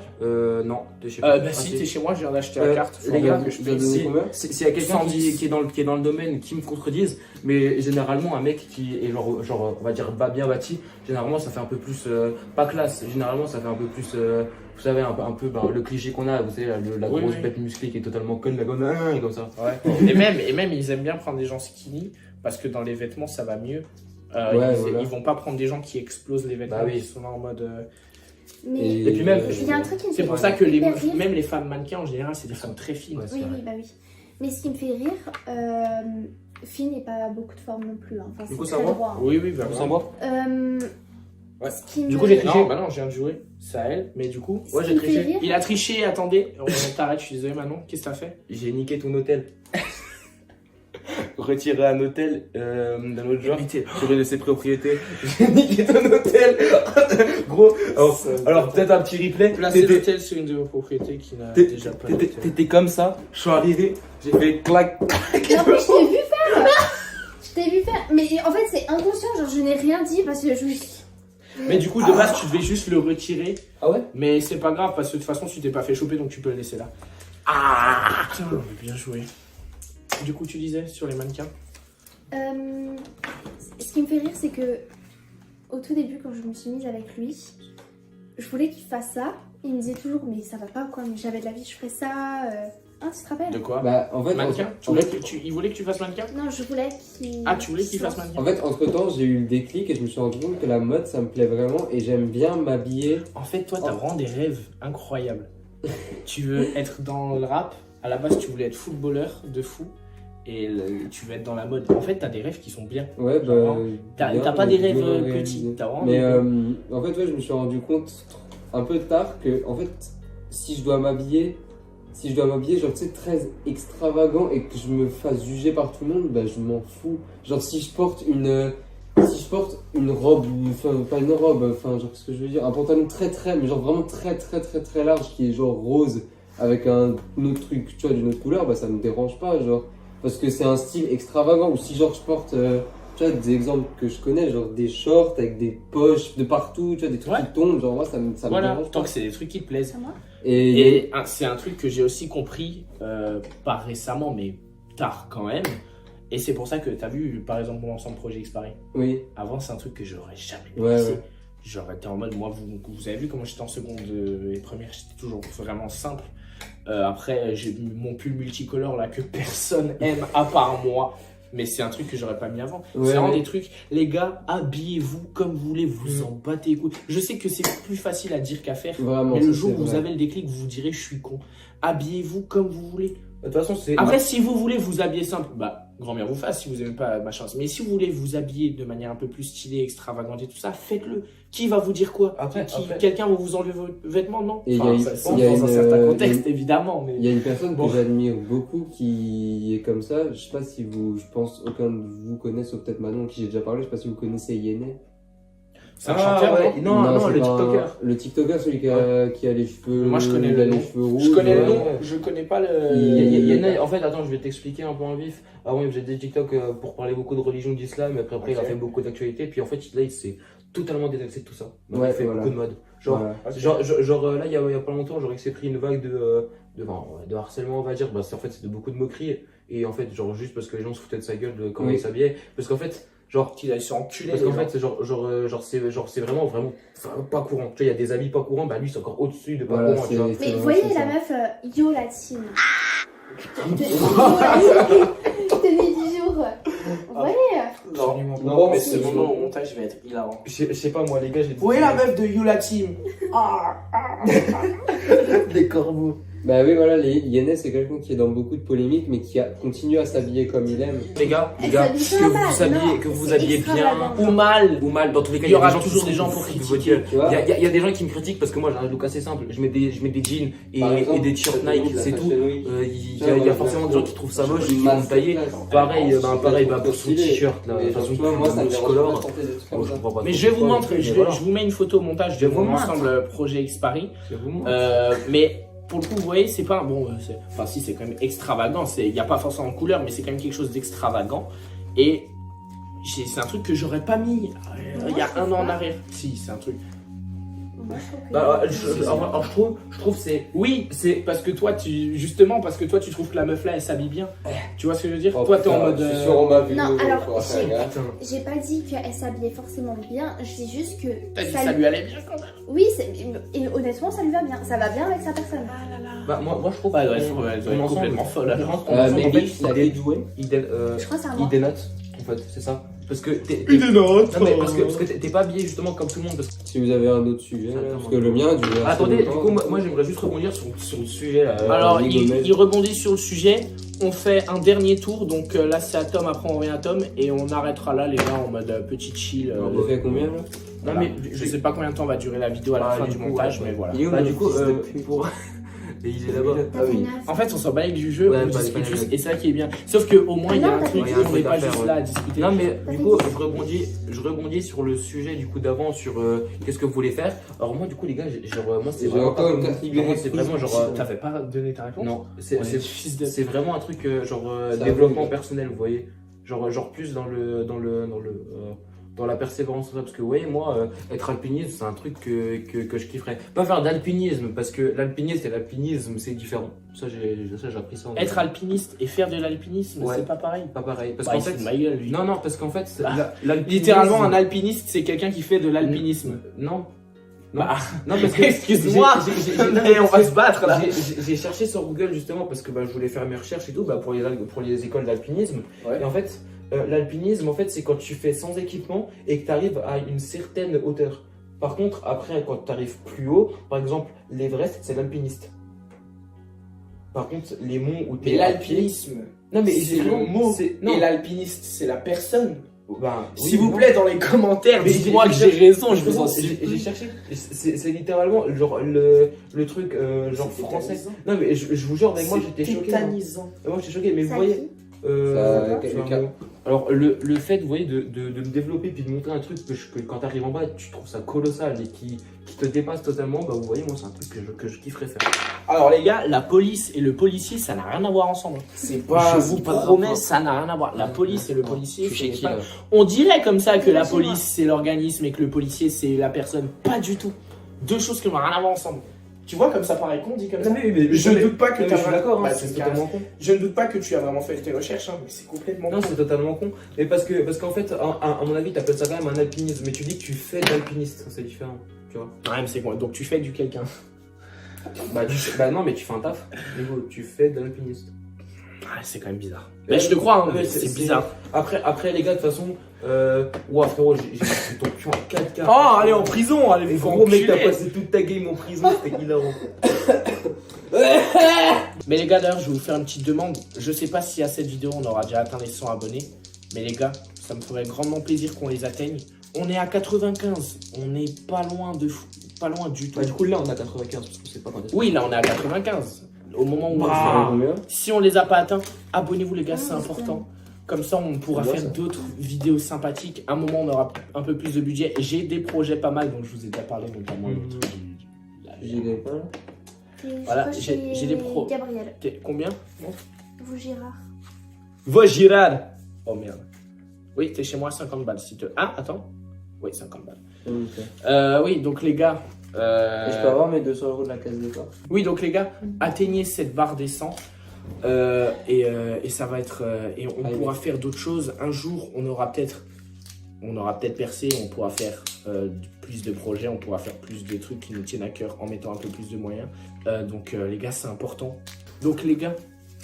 Non, je sais Bah Ah, si, si. t'es chez moi, je viens d'acheter la carte. Les gars, que je vous avez paye. donné si- combien s'il y a quelqu'un qui est dans le domaine qui me contredise, mais généralement un mec qui est genre on va dire bien bâti, généralement ça fait un peu plus pas classe, généralement ça fait un peu plus vous savez un peu le cliché qu'on a, vous savez la Oui, grosse oui. bête musclée qui est totalement conne, la gomme et comme ça. Ouais. et même, ils aiment bien prendre des gens skinny parce que dans les vêtements, ça va mieux. Ouais, voilà. Ils vont pas prendre des gens qui explosent les vêtements, Bah oui. qui sont là en mode. Mais Et puis même, il y a un truc qui me C'est fait pour ça que hyper rire. même les femmes mannequins en général, c'est des femmes très fines. Ouais, c'est Oui, vrai. oui, bah oui. Mais ce qui me fait rire, fine et pas beaucoup de forme non plus. Hein. Enfin, Du coup, c'est ça très va droit. Hein. Oui, oui, bah, On s'en boit. Ouais. Ce qui Du me- coup, j'ai triché. Non, bah non, je viens de jouer. C'est à elle, mais du coup. Ouais, ce j'ai qui me fait triché. rire, Il a triché, attendez. On t'arrête, je suis désolé, Manon. Qu'est-ce que t'as fait? J'ai niqué ton hôtel. Retiré un hôtel d'un autre genre sur une de ses propriétés. J'ai niqué ton hôtel. Gros, alors peut-être un petit replay. Placez T'étais- l'hôtel sur une de vos propriétés qui n'a T'étais- déjà pas T'étais d'hôtel. t'étais comme ça, je suis arrivé, j'ai fait clac. Non, mais je t'ai vu faire. Je t'ai vu faire. Mais en fait, c'est inconscient. Genre, je n'ai rien dit parce que je me suis. Mais du coup, de base, tu devais juste le retirer. Ah ouais? Mais c'est pas grave parce que de toute façon, tu t'es pas fait choper donc tu peux le laisser là. Ah putain, bien joué. Du coup, tu disais sur les mannequins? Ce qui me fait rire, c'est que au tout début, quand je me suis mise avec lui, je voulais qu'il fasse ça. Il me disait toujours, mais ça va pas ou quoi, mais j'avais de la vie, je ferais ça. Ah, tu te rappelles? De quoi? Bah, en fait, Mannequin? Il voulait que tu fasses mannequin? Non, je voulais qu'il. Ah, tu voulais qu'il fasse mannequin? en fait, entre temps, j'ai eu le déclic et je me suis rendu compte que la mode, ça me plaît vraiment et j'aime bien m'habiller. En fait, toi, t'as vraiment des rêves incroyables. Tu veux être dans le rap. À la base, tu voulais être footballeur de fou. Et tu veux être dans la mode. En fait, t'as des rêves qui sont bien. Ouais, bah. Genre, T'as bien, pas des rêves bien petits. réalisé. T'as vraiment Mais des- en fait, ouais, je me suis rendu compte un peu tard que, en fait, si je dois m'habiller, genre, tu sais, très extravagant et que je me fasse juger par tout le monde, bah, je m'en fous. Genre, si je porte une robe, enfin, pas une robe, enfin, genre, ce que je veux dire, un pantalon mais genre vraiment très large qui est genre rose avec un autre truc, tu vois, d'une autre couleur, bah, ça me dérange pas, genre, parce que c'est un style extravagant. Ou si, genre, je porte, tu vois, des exemples que je connais, genre des shorts avec des poches de partout, tu vois, des trucs qui tombent, genre, moi, ça me Voilà, dérange tant pas. que c'est des trucs qui te plaisent. C'est moi. Et C'est un truc que j'ai aussi compris, pas récemment, mais tard quand même. Et c'est pour ça que t'as vu, par exemple, mon ensemble Projet X Paris. oui, Avant, c'est un truc que j'aurais jamais Ouais, pensé. ouais. J'aurais été en mode, moi, vous avez vu comment j'étais en seconde et première, j'étais toujours vraiment simple. Après, j'ai mon pull multicolore là que personne aime à part moi. Mais c'est un truc que j'aurais pas mis avant. Ouais, C'est vraiment ouais. des trucs, les gars, habillez-vous comme vous voulez, vous en battez les couilles. Je sais que c'est plus facile à dire qu'à faire. vraiment. Mais le ça, jour c'est où vous vrai. avez le déclic, vous vous direz, je suis con. Habillez-vous comme vous voulez. De toute façon, c'est. Après, si vous voulez vous habiller simple, bah, grand bien vous fasse si vous aimez pas machin. Mais si vous voulez vous habiller de manière un peu plus stylée, extravagante et tout ça, faites-le. Qui va vous dire quoi? Après- Quelqu'un va vous enlever vos vêtements? Non. Et Enfin, il y a- ça se il y a pense dans un une- certain il y a contexte, une- évidemment. Mais... Il y a une personne Bon. que j'admire beaucoup qui est comme ça. Je sais pas si vous, je pense aucun de vous connaît, sauf peut-être Manon qui j'ai déjà parlé. Je sais pas si vous connaissez Yéné. C'est un chanteur, ouais. non? Non, c'est le pas TikToker. Le TikToker, celui qui a les cheveux. Moi, je connais il le a les nom. cheveux rouges. Je connais le ouais. nom, je connais pas le. En fait, attends, je vais t'expliquer un peu en vif. Avant, il faisait des TikTok pour parler beaucoup de religion d'islam, et après, il a Ok. fait beaucoup d'actualités. Puis en fait, là, il s'est totalement détaxé de tout ça. Donc, Ouais, il fait voilà. beaucoup de mode. Genre, Voilà. là, il y a pas longtemps, genre, il s'est pris une vague de harcèlement, on va dire. Bah, en fait, c'est de beaucoup de moqueries. Et en fait, genre, juste parce que les gens se foutaient de sa gueule de comment Oui. il s'habillait. Parce qu'en fait, genre, Qu'il aille se enculer. parce qu'en fait, c'est c'est vraiment pas courant. Tu vois, il y a des habits pas courants, bah lui, c'est encore au-dessus de pas Voilà, courant, tu c'est- vois. Mais c'est vous vrai, voyez c'est la ça. meuf Yo la team. Tenue du jour. Vous voyez? Non, mais c'est ce bon. moment au montage va être hilarant. Je sais pas, moi, les gars, j'ai Où est la meuf de You la Team? des corbeaux. Bah oui, voilà, Yéné, c'est quelqu'un qui est dans beaucoup de polémiques, mais qui continue à s'habiller comme il aime. Les gars, Elle s'habille pas mal, non, que vous c'est habillez bien extravagant. Ou mal. ou mal, dans tous les cas, Il y aura qui toujours se des gens foutent pour de critiquer, votre gueule. tu vois. Il y a des gens qui me critiquent parce que moi j'ai un look assez simple. Je mets des jeans Par exemple, et des t-shirts Nike, c'est tout. Il y a forcément des gens qui trouvent ça moche et qui vont me tailler. Pareil, pour son t-shirt là, de toute façon, moi, ça me dérange pas de multicolore. porter des trucs Moi, comme je ça. comprends pas Mais trop je vais vous pourquoi, montrer, mais je voilà. vous mets une photo au montage Je de vous mon montre. ensemble Projet X Paris. Je vous montre. Mais pour le coup, vous voyez, c'est pas bon. Enfin, si, c'est quand même extravagant. Il n'y a pas forcément de couleur, mais c'est quand même quelque chose d'extravagant. Et c'est un truc que j'aurais pas mis il y a un an en arrière. Si, c'est un truc. Moi, je trouve que- Bah, alors, je trouve c'est. Oui, c'est parce que toi, parce que toi, tu trouves que la meuf là, elle s'habille bien. Tu vois ce que je veux dire? Oh, toi, t'es en putain, mode. je suis sur ma vidéo, Non, alors, faut faire gaffe. Putain. J'ai pas dit qu'elle s'habillait forcément bien, je dis juste que. T'as dit que ça lui allait bien quand même. Oui, et honnêtement, ça lui va bien. Ça va bien avec sa personne. Bah, moi je trouve. Bah, elle doit être mon complètement folle alors. Mais en Bill, fait, il a déjoué. Je crois que c'est un il moi. dénote, en fait, c'est ça. Parce que t'es. Non, Non, mais parce que t'es pas habillé justement comme tout le monde. Parce que... Si vous avez un autre sujet, Attends, parce que le mien a duré assez Attendez, du longtemps. coup, moi j'aimerais juste rebondir sur le sujet. Alors, Annie Gomez. il rebondit sur le sujet. On fait un dernier tour. Donc là, c'est à Tom. Après, on revient à Tom. Et on arrêtera là, les gars, en mode petit chill. On fait combien là? Non, mais je sais pas combien de temps va durer la vidéo à la Ah, fin du du coup, montage, ouais. mais voilà. Il est où, Bah, mon du coup, fils de pute pour. Et il est là-bas. T'as fait une En fait, on s'en bat avec du jeu, Ouais, on pas- discute pas- juste, et c'est ça qui est bien. Sauf qu'au moins, il y a Non, un t'as truc, fait- on n'est pas à faire, juste ouais. là à discuter. Non, mais T'as du fait coup, dix. je rebondis sur le sujet du coup d'avant, sur qu'est-ce que vous voulez faire. Alors, moi, du coup, les gars, moi, c'est J'ai vraiment. encore pas une comme- carte libérée moi, c'est de vraiment prise. genre. T'avais pas donné ta réponse? Non, On est fils de... c'est vraiment un truc genre Ça développement arrive. personnel, vous voyez. Genre plus dans le dans la persévérance, tout ça, parce que ouais, moi, être alpiniste, c'est un truc que je kifferais. Pas faire d'alpinisme, parce que l'alpinisme et l'alpinisme, c'est différent. Ça, j'ai appris ça. Être alpiniste et faire de l'alpinisme, Ouais. c'est pas pareil. Pas pareil. Parce Bah, qu'en il se fait, fout de ma gueule, lui. non, parce qu'en fait, Bah, l'alpinisme- Littéralement, un alpiniste, c'est quelqu'un qui fait de l'alpinisme. Non. Bah, Non, parce que excuse-moi, mais on va se battre là. J'ai cherché sur Google justement parce que je voulais faire mes recherches et tout pour les écoles d'alpinisme. Ouais. Et en fait, l'alpinisme, en fait, c'est quand tu fais sans équipement et que tu arrives à une certaine hauteur. Par contre, après, quand tu arrives plus haut, par exemple, l'Everest, c'est l'alpiniste. Par contre, les monts où tu Mais es. l'alpinisme, Non, mais c'est le mot. Non. Et l'alpiniste, c'est la personne. Ben, S'il oui, vous non. plaît, dans les commentaires, Mais dites-moi que j'ai j'ai raison, je vous en J'ai supplie. cherché. C'est littéralement genre le truc genre C'est français. tétanisant. Non, mais je vous jure, mais moi j'étais C'est choqué. Moi, tétanisant. Moi, j'étais choqué, mais vous Ça voyez. qui euh, Ça, enfin, alors le fait, vous voyez, de le développer puis de montrer un truc que quand tu arrives en bas, tu trouves ça colossal et qui te dépasse totalement, bah vous voyez, moi c'est un truc que je kifferais faire. Alors les gars, la police et le policier, ça n'a rien à voir ensemble. C'est Je vous promets, ça n'a rien à voir. La police et le policier, Je suis chez c'est qui pas- là? On dirait comme ça que C'est la pas chez moi. police c'est l'organisme et que le policier c'est la personne. Pas du tout. Deux choses qui n'ont rien à voir ensemble. Tu vois comme ça paraît con dit comme ça. Je ne doute pas que je tu as suis d'accord, hein, Bah, c'est c'est totalement con. Je ne doute pas que tu as vraiment fait tes recherches, hein, mais c'est complètement Non, con. c'est totalement con. Mais parce qu'en fait, à mon avis, t'appelles ça quand même un alpinisme, mais tu dis que tu fais de l'alpinisme, c'est différent. Tu vois. Ouais, mais c'est quoi? Donc tu fais du quelqu'un. Bah non, mais tu fais un taf. Hugo, tu fais de l'alpinisme. Ouais, c'est quand même bizarre. Mais je te crois, hein, mais c'est bizarre. Après, les gars, de toute façon, ouah, frérot, j'ai fait ton cul en 4K. Oh, allez en prison, allez Et vous gros, mec, t'as enculer. passé toute ta game en prison, c'était hilarant. Mais les gars, d'ailleurs, je vais vous faire une petite demande. Je sais pas si à cette vidéo on aura déjà atteint les 100 abonnés. Mais les gars, ça me ferait grandement plaisir qu'on les atteigne. On est à 95. On n'est pas loin de fou. Pas loin du tout. Bah, du coup, là, on a 95 parce qu'on sait pas quand est-ce. Oui, là on est à 95. Au moment où on Ah. le fait. Si on les a pas atteints, abonnez-vous les gars, c'est Ah, important. Comme ça, on pourra Ouais, faire ça. d'autres vidéos sympathiques. À un moment, on aura un peu plus de budget. J'ai des projets pas mal, donc je vous ai déjà parlé, notamment le truc J'y vais pas là. Voilà, Je crois j'ai chez des pros. Gabriel. Combien? Vous, Girard. Va Girard. Oh merde. Oui, t'es chez moi à 50 balles si te. Ah, attends. Oui, 50 balles. Oui, donc les gars. Et je peux avoir mes 200 € de la case départ. Oui, donc les gars, atteignez cette barre des 100. Et ça va être. Et on Allez. pourra faire d'autres choses. Un jour, on aura peut-être percé. On pourra faire plus de projets. On pourra faire plus de trucs qui nous tiennent à cœur en mettant un peu plus de moyens. Donc les gars, c'est important. Donc les gars,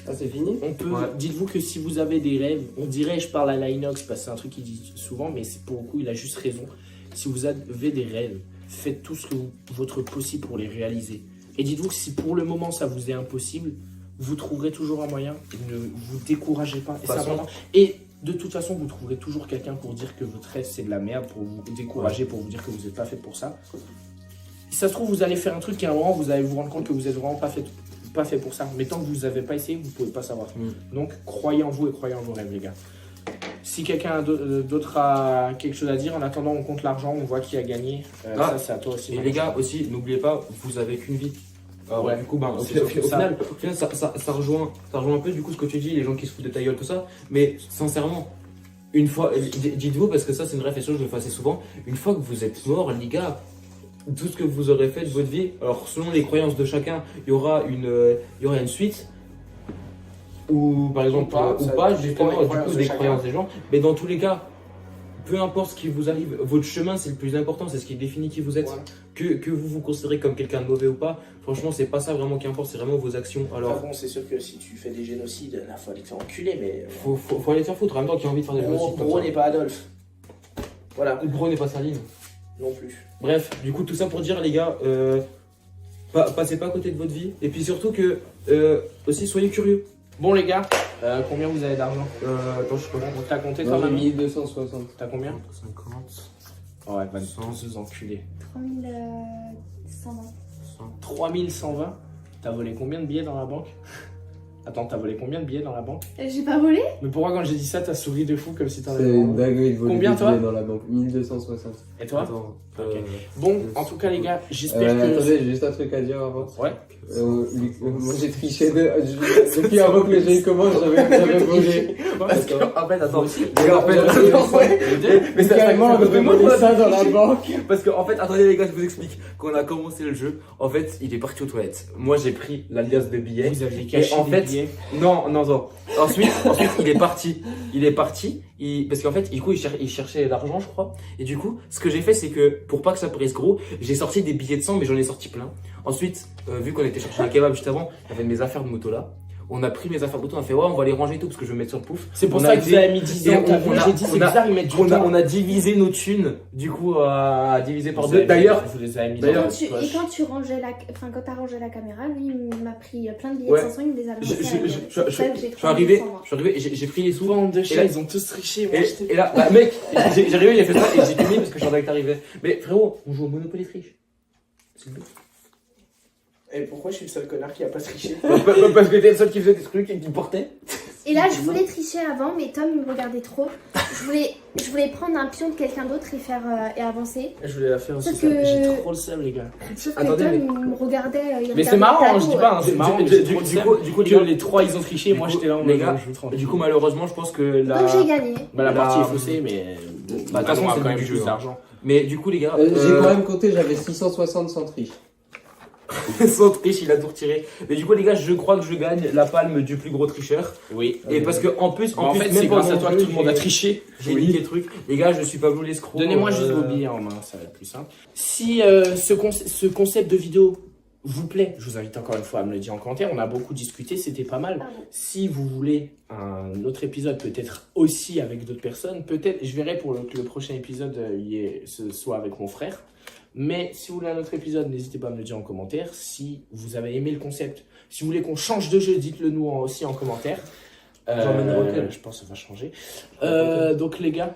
Ah, c'est fini? on peut. Ouais. Dites-vous que si vous avez des rêves, on dirait, je parle à Linox parce que c'est un truc qu'il dit souvent, mais c'est pour le coup, il a juste raison. Si vous avez des rêves, faites tout ce que votre possible pour les réaliser. Et dites-vous que si pour le moment ça vous est impossible, vous trouverez toujours un moyen. Et ne vous découragez pas. Et, c'est façon- important. Et de toute façon, vous trouverez toujours quelqu'un pour dire que votre rêve c'est de la merde, pour vous décourager, pour vous dire que vous n'êtes pas fait pour ça. Si ça se trouve, vous allez faire un truc et à un moment, vous allez vous rendre compte que vous n'êtes vraiment pas fait pour ça. Mais tant que vous n'avez pas essayé, vous ne pouvez pas savoir. Donc, croyez en vous et croyez en vos rêves, les gars. Si quelqu'un d'autre a quelque chose à dire, en attendant, on compte l'argent, on voit qui a gagné. Ah, ça, c'est à toi aussi. Et Manon. les gars, aussi, n'oubliez pas, vous avez qu'une vie. Alors, Ouais. du coup, ben, au C'est surtout ça. final, ça rejoint un peu du coup ce que tu dis, les gens qui se foutent de ta gueule, tout ça. Mais sincèrement, une fois, dites-vous, parce que ça, c'est une réflexion que je me fais assez souvent, une fois que vous êtes mort, les gars, tout ce que vous aurez fait de votre vie, alors selon les croyances de chacun, il y aura une suite. Ou par exemple, pas, ou ça pas, dépend justement, des du croyances coup, de des chacun. croyances des gens. Mais dans tous les cas, peu importe ce qui vous arrive, votre chemin c'est le plus important, c'est ce qui définit qui vous êtes. Voilà. Que vous vous considérez comme quelqu'un de mauvais ou pas, franchement, c'est pas ça vraiment qui importe, c'est vraiment vos actions. Alors, Enfin bon, c'est sûr que si tu fais des génocides, là, faut aller te faire enculer, mais. faut aller te faire foutre. En même temps, qui a envie de faire des génocides comme Gros ça. n'est pas Adolphe. Voilà, Gros n'est pas Saline. non plus. Bref, du coup, tout ça pour dire, les gars, passez pas à côté de votre vie. Et puis surtout que, aussi, soyez curieux. Bon, les gars, combien vous avez d'argent? Attends, je sais pas. On t'a compté, Non, toi, mais Mamie? 1260. T'as combien? 50, Ouais, 22 enculés. 3120. 100. 3120. T'as volé combien de billets dans la banque? Attends, t'as volé combien de billets dans la banque? J'ai pas volé? Mais pourquoi quand j'ai dit ça, t'as souri de fou comme si t'en C'est avais... une dinguerie de voler Combien, des toi billets dans la banque. 1260. Et toi? Attends, Ok. Bon, en tout cas les gars, j'espère que... Attendez, j'ai juste un truc à dire avant. Ouais. Moi j'ai triché depuis avant que le jeu commence, j'avais volé. parce que, en fait, attends, Les gars, mais c'est carrément, on devait voler ça dans la banque. Parce que, en fait, attendez les gars, je vous explique. Quand on a commencé le jeu, en fait, il est parti aux toilettes. Moi, j'ai pris l'alias de billets. Vous aviez caché Et en des fait, billets. non. Ensuite, il est parti. Parce qu'en fait, du coup, il cherchait l'argent, je crois. Et du coup, ce que j'ai fait, c'est que, pour pas que ça paraisse gros, j'ai sorti des billets de 100, mais j'en ai sorti plein. Ensuite, vu qu'on était chercher un kebab juste avant, il y avait mes affaires de moto là. On a pris mes affaires de moto, on a fait ouais, on va les ranger et tout parce que je veux mettre sur le pouf. C'est pour On ça a que vous dit- avez mis 10 et ans. on a- J'ai dit, c'est on a- bizarre, ils mettent du temps. On a divisé nos thunes, du coup, à diviser par Vous deux. avez- D'ailleurs, vous les avez mis d'ailleurs, dans Quand tu, votre et poche. quand tu rangeais quand t'as rangé la caméra, lui il m'a pris plein de billets Ouais. de 500, il me les a je lancés à la gueule. C'est pour ça que j'ai suis trois arrivé, billets de 100, moi. et j'ai pris les sous. Souvent de Et chez, là- ils ont tous triché. Moi, j'étais- Et là, bah, mec, j'ai arrivé, il a fait ça et j'ai tout mis parce que je savais que t'arrivais. Mais frérot, on joue au Monopoly Triche. C'est le but. Et pourquoi je suis le seul connard qui a pas triché? Parce que t'es le seul qui faisait des trucs et qui portait. Et là, je voulais tricher avant, mais Tom il me regardait trop. Je voulais prendre un pion de quelqu'un d'autre et faire et avancer. Je voulais la faire aussi. Sauf que- J'ai trop le seum, les gars. Sauf que Attendez, Tom mais- il me regardait. Il Mais regardait c'est marrant, le hein, tableau, je dis pas, hein, c'est Du- marrant. du- mais j'ai du- trop le du seum coup- du coup, que les gars- les trois ils ont triché, du moi coup, j'étais là en les mode, gars, je joue tranquille. Du coup, malheureusement, je pense que la. Donc j'ai gagné. Bah, la partie la- est faussée, mais. Bah, de toute Manon façon, a c'est quand même le but du plus jeu, d'argent. Mais du coup, les gars. J'ai quand même compté, j'avais 660 sans triche. Sans triche, il a tout retiré. Mais du coup, les gars, je crois que je gagne la palme du plus gros tricheur. Oui. Et parce que, en plus, Bah, en fait, même c'est grâce pendant à toi le que jeu, tout le monde a j'ai- triché. J'ai niqué le truc. Les gars, je suis Pablo l'escroc. Donnez-moi juste vos billets en main, ça va être plus simple. Si ce concept de vidéo vous plaît, je vous invite encore une fois à me le dire en commentaire. On a beaucoup discuté, c'était pas mal. Pardon. Si vous voulez un autre épisode, peut-être aussi avec d'autres personnes, peut-être, je verrai pour que le prochain épisode ce soit avec mon frère. Mais si vous voulez un autre épisode, n'hésitez pas à me le dire en commentaire. Si vous avez aimé le concept, si vous voulez qu'on change de jeu, dites-le nous aussi en commentaire. J'emmène Rocket. Je pense que ça va changer. Donc les gars,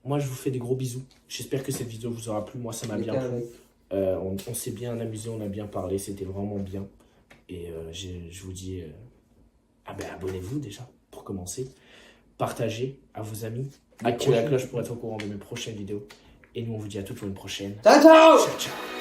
moi je vous fais des gros bisous. J'espère que cette vidéo vous aura plu. Moi ça m'a bien plu. On s'est bien amusé, on a bien parlé, c'était vraiment bien. Et je vous dis, abonnez-vous déjà pour commencer. Partagez à vos amis. Activez la cloche pour être au courant de mes prochaines vidéos. Et nous on vous dit à toutes pour une prochaine. Ciao ciao. Ciao ciao.